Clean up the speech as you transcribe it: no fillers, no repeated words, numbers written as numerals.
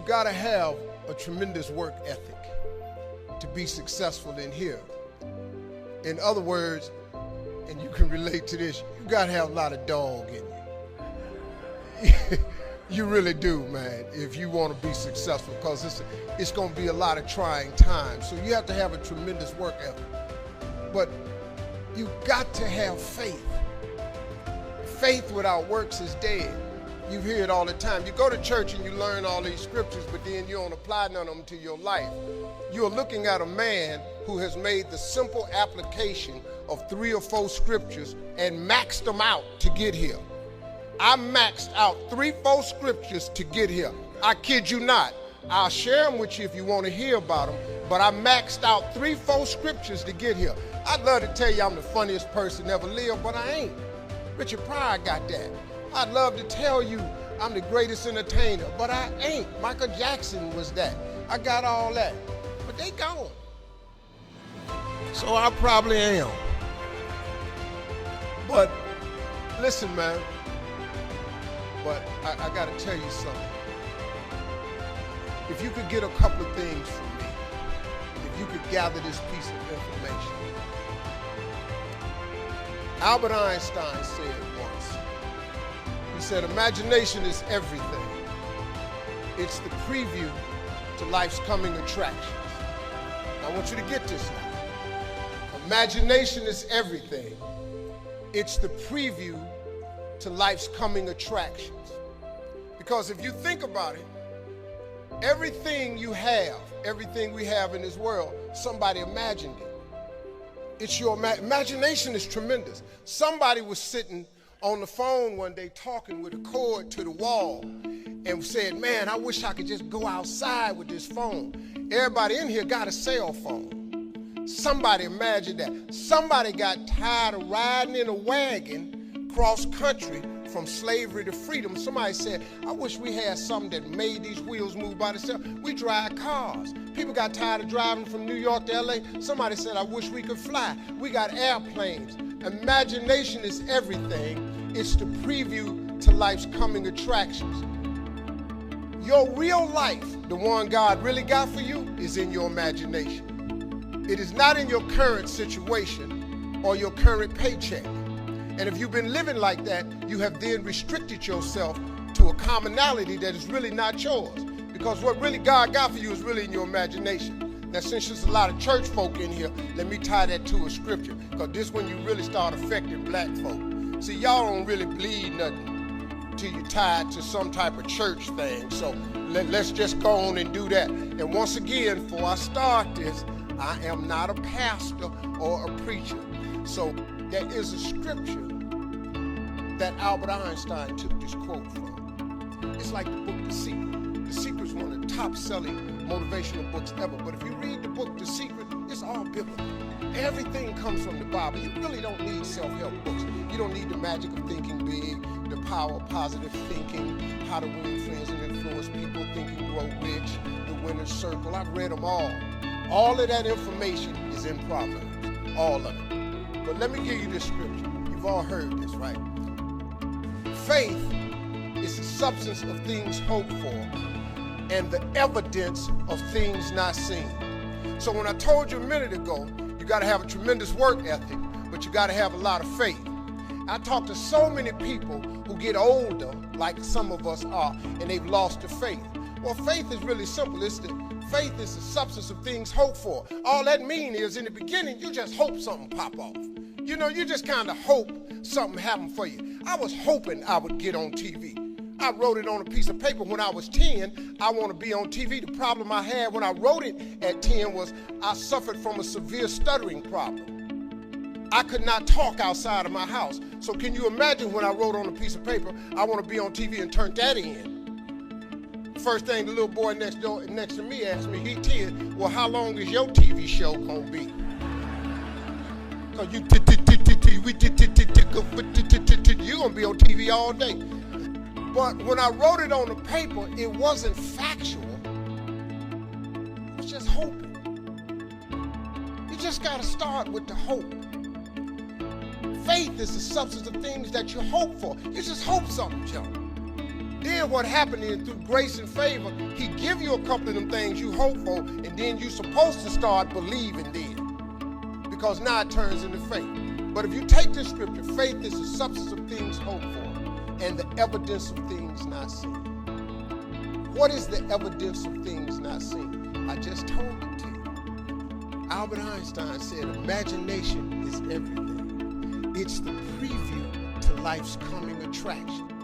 got to have a tremendous work ethic to be successful in here. In other words, and you can relate to this, you got to have a lot of dog in you. You really do, man, if you want to be successful, because it's going to be a lot of trying times. So you have to have a tremendous work ethic. But you got to have faith. Faith without works is dead. You hear it all the time. You go to church and you learn all these scriptures, but then you don't apply none of them to your life. You're looking at a man who has made the simple application of 3 or 4 scriptures and maxed them out to get here. I maxed out 3, 4 scriptures to get here. I kid you not. I'll share them with you if you want to hear about them, but I maxed out 3, 4 scriptures to get here. I'd love to tell you I'm the funniest person ever lived, but I ain't. Richard Pryor got that. I'd love to tell you I'm the greatest entertainer, but I ain't. Michael Jackson was that. I got all that, but they gone. So I probably am. But listen, man, but I got to tell you something. If you could get a couple of things from me, if you could gather this piece of information. Albert Einstein said once, he said, imagination is everything. It's the preview to life's coming attractions. I want you to get this now. Imagination is everything. It's the preview to life's coming attractions. Because if you think about it, everything you have, everything we have in this world, somebody imagined it. It's your imagination is tremendous. Somebody was sitting on the phone one day talking with a cord to the wall and said, man, I wish I could just go outside with this phone. Everybody in here got a cell phone. Somebody imagined that. Somebody got tired of riding in a wagon cross country from slavery to freedom. Somebody said, I wish we had something that made these wheels move by themselves. We drive cars. People got tired of driving from New York to LA. Somebody said, I wish we could fly. We got airplanes. Imagination is everything. It's the preview to life's coming attractions. Your real life, the one God really got for you, is in your imagination. It is not in your current situation or your current paycheck. And if you've been living like that, you have then restricted yourself to a commonality that is really not yours. Because what really God got for you is really in your imagination. Now, since there's a lot of church folk in here, let me tie that to a scripture. Because this is when you really start affecting black folk. See, y'all don't really bleed nothing till you tie it to some type of church thing. So let's just go on and do that. And once again, before I start this, I am not a pastor or a preacher. So there is a scripture that Albert Einstein took this quote from. It's like the book The Secret. The Secret is one of the top-selling motivational books ever. But if you read the book The Secret, it's all biblical. Everything comes from the Bible. You really don't need self-help books. You don't need the magic of thinking big, the power of positive thinking, how to win friends and influence people, Think and Grow Rich, the winner's circle. I've read them all. All of that information is in Proverbs. All of it. But let me give you this scripture. You've all heard this, right? Faith is the substance of things hoped for and the evidence of things not seen. So when I told you a minute ago, you got to have a tremendous work ethic, but you got to have a lot of faith. I talk to so many people who get older, like some of us are, and they've lost their faith. Well, faith is really simple. Faith is the substance of things hoped for. All that means is in the beginning, you just hope something pop off. You know, you just kind of hope something happen for you. I was hoping I would get on TV. I wrote it on a piece of paper when I was 10. I want to be on TV. The problem I had when I wrote it at 10 was I suffered from a severe stuttering problem. I could not talk outside of my house. So can you imagine when I wrote on a piece of paper, I want to be on TV and turned that in? First thing the little boy next to me asked me, he 10, well, how long is your TV show gonna be? Cause you gonna be on TV all day. But when I wrote it on the paper, it wasn't factual. It was just hoping. You just gotta start with the hope. Faith is the substance of things that you hope for. You just hope something, Joe. then what happened is through grace and favor, he give you a couple of them things you hope for, and then you're supposed to start believing then, because now it turns into faith. But if you take this scripture, faith is the substance of things hoped for and the evidence of things not seen. What is the evidence of things not seen? I just told it to you. Albert Einstein said, imagination is everything. It's the preview to life's coming attraction.